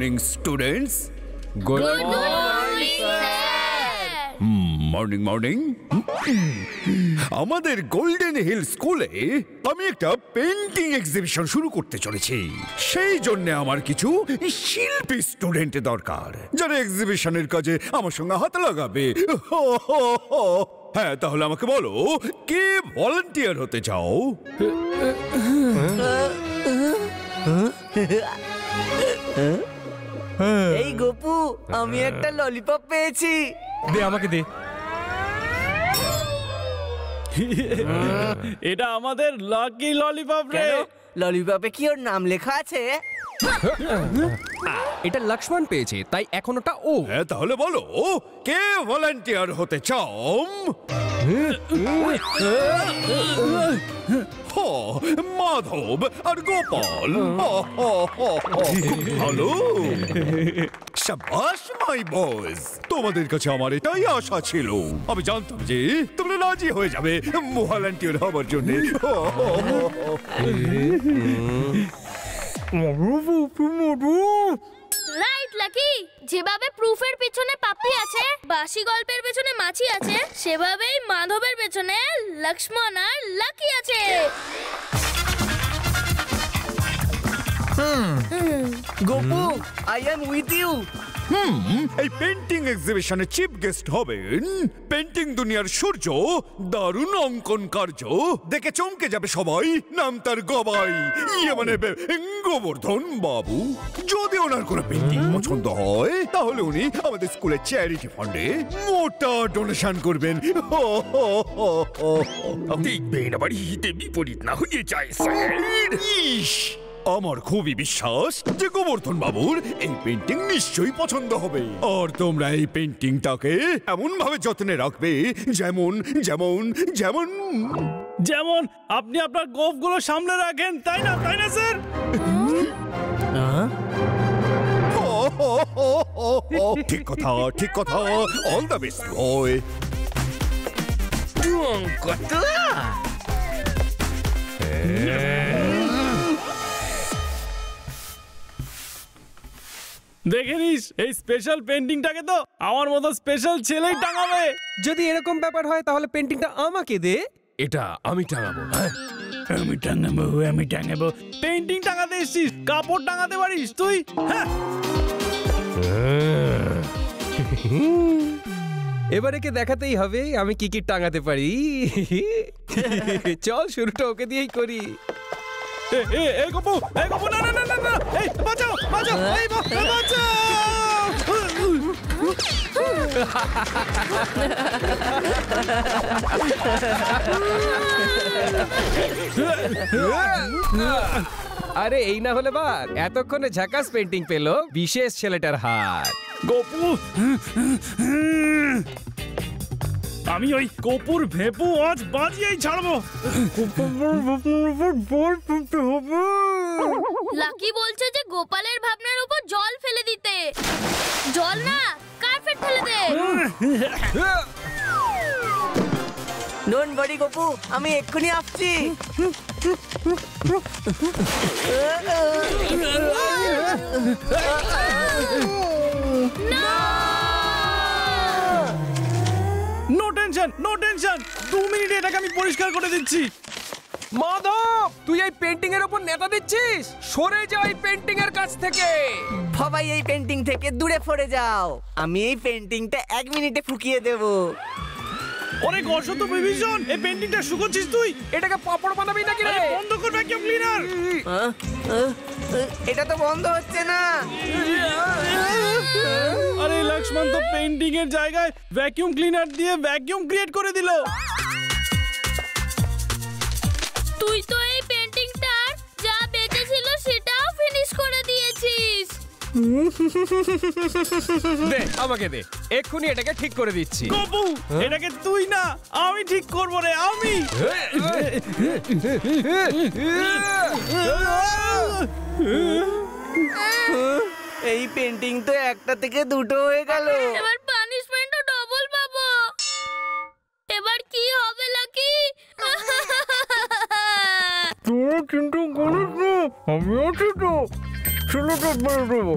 Morning students. Good morning sir. Morning morning. আমাদের golden hill স্কুলে আমি একটা পেন্টিং এক্সিবিশন শুরু করতে চলেছি। সেই জন্য আমার কিছু শিল্পী স্টুডেন্ট দরকার, যারা এক্সিবিশনের কাজে আমার সঙ্গে হাত লাগাবে। হ্যাঁ, তাহলে আমাকে বলো, কে ভলান্টিয়ার হতে চাও? এই গোপু, আমি একটা ললিপপ পেয়েছি। দে আমাকে দে। এটা আমাদের লাকি ললিপপ রে। ললিপপে কি ওর নাম লেখা আছে? এটা লক্ষ্মণ পেয়েছে, তাই এখন ওটা ও। হ্যাঁ, তাহলে বলো, কে ভলান্টিয়ার হতে চাও? মাধব আর গোপাল। হ্যালো, শাবাশ মাই বয়েজ, তোমাদের কাছে আমার এটাই আশা ছিল। আমি জানতাম যে তোমরা রাজি হয়ে যাবে ভলান্টিয়ার হবার জন্য। রাইট লাকি, যেভাবে প্রুফের পিছনে পাপ্পি আছে, বাসি গল্পের পেছনে মাছি আছে, সেভাবেই মাধবের পেছনে লক্ষ্মণ আর লাকি আছে। Gopu, I am with you. এই পেন্টিং এক্সিবিশনে চিফ গেস্ট হবেন পেন্টিং দুনিয়ার সূর্য, দারুণ অঙ্কন কার্য দেখে চমকে যাবে সবাই। নাম তার গবাই, মানে গোবর্ধন বাবু। যদি ওনার কোনো পেন্টিং পছন্দ হয়, তাহলে উনি আমাদের স্কুলের চ্যারিটি ফান্ডে মোটা ডোনেশন করবেন। দেখবেন আবার হিতে বিপরীত না হয়ে যায় স্যার। আমার খুবই বিশ্বাস যে গোবর্ধন বাবুর এই পেন্টিং নিশ্চয়ই পছন্দ হবে। আর তোমরা এই পেন্টিংটাকে এমন ভাবে যত্নে রাখবে যেমন যেমন যেমন যেমন আপনি আপনার গোফগুলো সামলে রাখেন, তাই না? তাই না স্যার? ঠিক কথা, ঠিক কথা। All the best boy. দেখে নিস, এই স্পেশাল পেন্টিংটাকে তো আমার মতো স্পেশাল ছেলেই টাঙাবে। যদি এরকম ব্যাপার হয়, তাহলে পেন্টিংটা আমাকে দে। এটা আমি টাঙাবো। আমি টাঙাবো। পেন্টিং টাঙাতে এসছিস, কাপড় টাঙাতে পারিস তুই? হ্যাঁ, এবারে কে দেখাতেই হবে আমি কি কি টাঙাতে পারি। চল, শুরুটা ওকে দিয়েই করি। এই গপু, না না না না না, এই বাঁচাও, বাঁচাও, এই বাঁচাও। আরে এই না হলে বাদ, এতক্ষণে ঝাকাস পেন্টিং পেল বিশেষ ছেলেটার হাত। গপু, আমি ওই কপুর ভেপু আজ বাজিয়েই ছাড়বো। লাকি বলছে যে গোপালের ভাবনার উপর জল ফেলে দিতে। জল না, কার্পেট ফেলে দে। ডোন্ট ওয়ারি গোপু, আমি এক্ষুনি আসছি। নো টেনশন, নো টেনশন, 2 মিনিটে এটাকে আমি পরিষ্কার করে দিচ্ছি। মাধব, তুই এই পেন্টিং এর উপর নেতা দিচ্ছিস? সরে যা এই পেন্টিং এর কাছ থেকে। সবাই এই পেন্টিং থেকে দূরে সরে যাও। আমি এই পেন্টিংটা 1 মিনিটে ফুকিয়ে দেব। অনেক অসত বিভীষণ, এই পেন্টিংটা শুকোচ্ছিস তুই? এটাকে পাপড় বানাবি নাকি রে? বন্ধ কর ভ্যাকুয়াম ক্লিনার। এটা তো বন্ধ হচ্ছে না। আরে লক্ষ্মণ তো পেন্টিং এর জায়গায় ভ্যাকুয়াম ক্লিনার দিয়ে ভ্যাকুয়াম ক্রিয়েট করে দিল। তুই তো এই পেন্টিংটার যা বেঁচে ছিল সেটাও ফিনিশ করে দিয়েছিস। দে আমাকে দে, এক্ষুনি এটাকে ঠিক করে দিচ্ছি। গপু, এটাকে তুই না আমি ঠিক করবো রে, আমি। এই পেন্টিং তো একটা থেকে দুটো হয়ে গেল। এবার পানিশমেন্টও ডবল পাবো। এবার কি হবে লাকি? তোরা চিন্তা করিস না, আমি আছি তো। ছেলেটা বলে দেবো।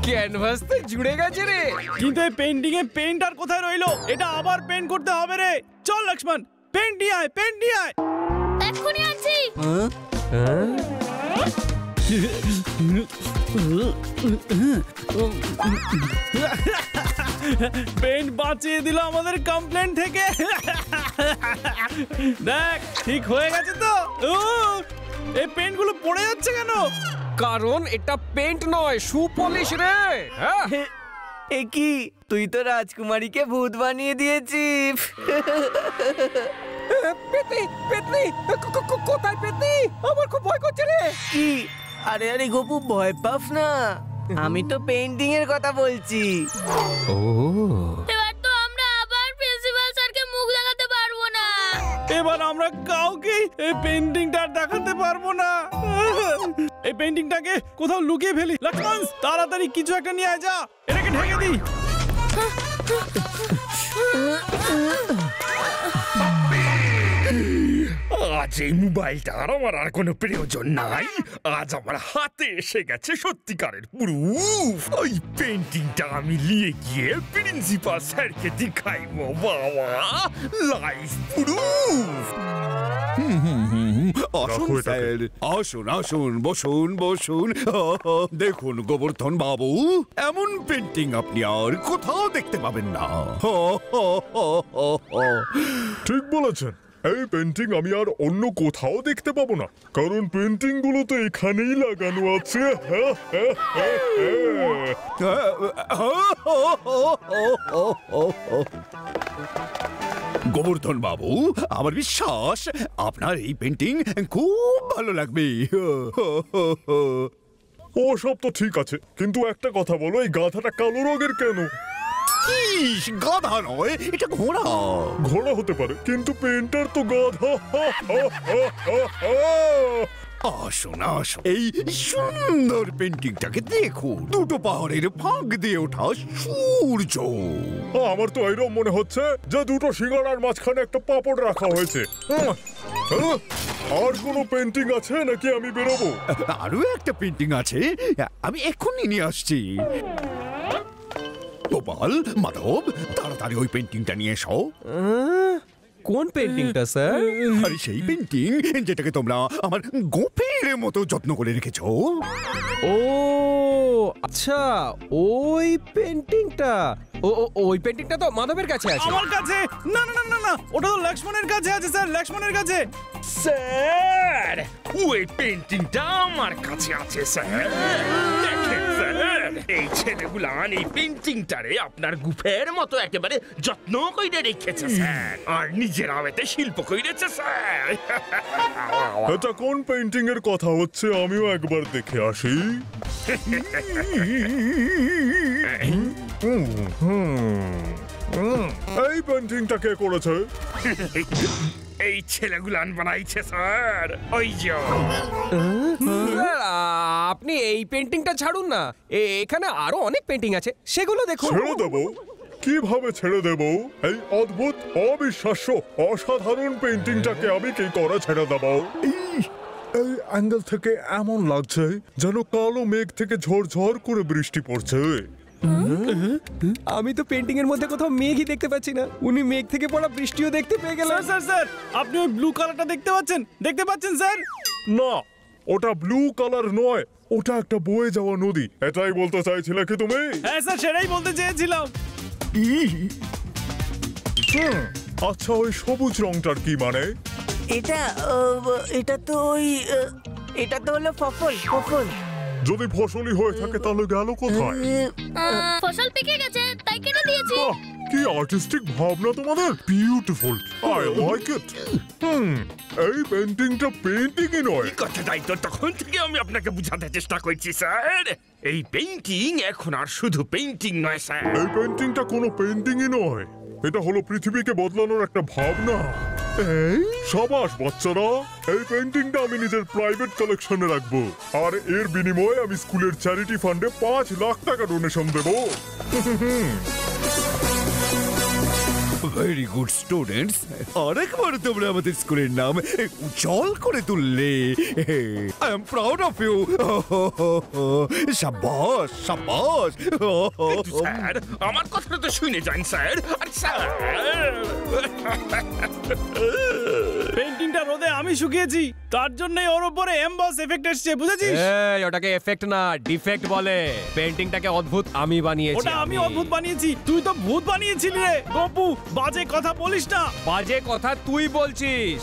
ক্যানভাস তো জুড়ে গেছে রে। কিন্তু এই পেন্টিং এ পেন্ট আর কোথায় রইলো? এটা আবার পেন্ট করতে হবে রে। চল লক্ষ্মণ, পেন্ট নিয়ে আয়, পেন্ট নিয়ে আয়। এক্ষুনি আনছি। পেন্ট বাঁচিয়ে দিল আমাদের কমপ্লেন থেকে। দেখ ঠিক হয়ে গেছে তো। এই পেন্ট গুলো পড়ে যাচ্ছে কেন? কারণ এটা পেন্ট নয়, শু পলিশ রে। হ্যাঁ এ কি, তুই তো রাজকুমারীকে ভূত বানিয়ে দিয়েছিস। পেতনি পেতনি, কোথায় পেতনি? আমার খুব ভয় করছে রে। কি? আরে আরে গপু, ভয় পাস না, আমি তো পেন্টিং এর কথা বলছি। ও এবার তো আমরা আবার প্রিন্সিপাল স্যারকে মুখ দেখাতে পারবো না। এবার আমরা কাউকে এই পেন্টিংটা দেখাতে পারবো না। এই পেন্টিংটাকে কোথাও লুকিয়ে ফেলি। লক্ষ্মণ, তাড়াতাড়ি কিছু একটা নিয়ে আয়, যা এটাকে ঢেকে দিই। আজ এই মোবাইলটার আমার আর কোনো প্রয়োজন নাই। আজ আমার হাতে এসে গেছে সত্যিকারের প্রুফ। ওই পেন্টিংটা আমি নিয়ে গিয়ে প্রিন্সিপাল স্যারকে দেখাইবো। বাবা, লাইভ প্রুফ। আসুন স্যার, আসুন আসুন, বসুন বসুন। দেখুন গোবর্ধন বাবু, এমন পেন্টিং আপনি আর কোথাও দেখতে পাবেন না। ঠিক বলেছেন, এই পেন্টিং আমি আর অন্য কোথাও দেখতে পাবো না, কারণ পেন্টিং গুলো তো এখানেই লাগানো আছে। গোবর্ধন বাবু, আমার বিশ্বাস আপনার এই পেন্টিং খুব ভালো লাগবে। ও সব তো ঠিক আছে, কিন্তু একটা কথা বলো, এই গাধাটা কালো রঙের কেন? ইস, গাধা নয়, এটা ঘোড়া। ঘোড়া হতে পারে, কিন্তু পেন্টার তো গাধা। আসুন আসুন, এই সুন্দর পেন্টিংটাকে দেখুন। দুটো পাহাড়ের ফাঁক দিয়ে ওঠা সূর্য। আমার তো এরকম মনে হচ্ছে যে দুটো সিঙ্গাড়ার মাঝখানে একটা পাপড় রাখা হয়েছে। আর কোনো পেন্টিং আছে নাকি আমি বেরোবো? আরো একটা পেন্টিং আছে, আমি এক্ষুনি নিয়ে আসছি। গোপাল, মাধব, তাড়াতাড়ি ওই পেন্টিংটা নিয়ে এসো। কোন পেন্টিংটা স্যার? আরে সেই পেন্টিং যেটাকে তোমরা আমার গোপের মতো যত্ন করে রেখেছো। ও আচ্ছা, ওই পেন্টিংটা। ওই পেন্টিংটা তো মাধবের কাছে আছে। আমার কাছে? না না না না না, ওটা তো লক্ষ্মণের কাছে আছে স্যার, লক্ষ্মণের কাছে। স্যার, ওই পেন্টিংটা আমার কাছে আছে স্যার। দেখেন স্যার, এই ছেলেগুলান এই পেন্টিংটারে আপনার গুফের মতো একেবারে যত্ন কইরে রেখেছে স্যার, আর নিজেরাও এতে শিল্প কইরেছে স্যার। এটা কোন পেন্টিং এর কথা হচ্ছে আমিও একবার দেখে আসি। এই পেন্টিংটা কে করেছে? এই ছেলেগুলান বানাইছে স্যার। ওই যে স্যার, আপনি এই পেন্টিংটা ছাড়ুন না, এখানে আরো অনেক পেন্টিং আছে, সেগুলো দেখুন। ছেড়ে দেবো? কিভাবে ছেড়ে দেব? এই অদ্ভুত, অবিশ্বাস্য, অসাধারণ পেন্টিংটাকে আমি কি করে ছেড়ে দেবো? এই অ্যাঙ্গেল থেকে এমন লাগছে যেন কালো মেঘ থেকে ঝরঝর করে বৃষ্টি পড়ছে। আমি তো পেন্টিং এর মধ্যে কোথাও মেঘই দেখতে পাচ্ছি না। উনি মেঘ থেকে পড়া বৃষ্টিও দেখতে পেয়ে গেলেন। স্যার স্যার স্যার, আপনি ওই ব্লু কালারটা দেখতে পাচ্ছেন? দেখতে পাচ্ছেন স্যার? না, ওটা ব্লু কালার নয়, ওটা একটা বয়ে যাওয়া নদী। এটাই বলতে চাইছিলে কি তুমি? হ্যাঁ স্যার, সেটাই বলতে চেয়েছিলাম। আচ্ছা, ওই সবুজ রংটার কি মানে? এটা তো ওই এটা তো হলো ফসল। ফসল যদি ফসলই হয়ে থাকে তাহলে গেল কোথায়? ফসল পেকে গেছে, তাই কেটে দিয়েছি। বাহ, কি আর্টিস্টিক ভাবনা তোমাদের! Beautiful, I like it. এই পেন্টিংটা পেন্টিংই নয়। কথাটাই তো তখন থেকে আমি আপনাকে বুঝাতে চেষ্টা করছি স্যার। এই পেইন্টিং এখন আর শুধু পেইন্টিং নয় স্যার। এই পেন্টিংটা কোনো পেন্টিংই নয়, এটা হলো পৃথিবীকে বদলানোর একটা ভাবনা। এই সাবাস বাচ্চারা, এই পেন্টিংটা আমি নিজের প্রাইভেট কালেকশনে রাখবো, আর এর বিনিময়ে আমি স্কুলের চ্যারিটি ফান্ডে 5 লাখ টাকা ডোনেশন দেবো। ভেরি গুড স্টুডেন্টস, আরেকবার তোমরা আমাদের স্কুলের নাম উজ্জ্বল করে তুললে। I am proud of you. শাবাশ শাবাশ। স্যার আমার কথাটা তো শুনে যান স্যার। আরে স্যার পেন্টিংটা রোদে আমি শুকিয়েছি, তার জন্যই ওর উপরে এমবস এফেক্ট এসেছে, বুঝেছিস? এই ওটাকে এফেক্ট না ডিফেক্ট বলে। পেন্টিংটাকে অদ্ভুত আমি বানিয়েছি। ওটা আমি অদ্ভুত বানিয়েছি, তুই তো ভূত বানিয়েছিলি রে। গপু বাজে কথা বলিস না। বাজে কথা তুই বলছিস।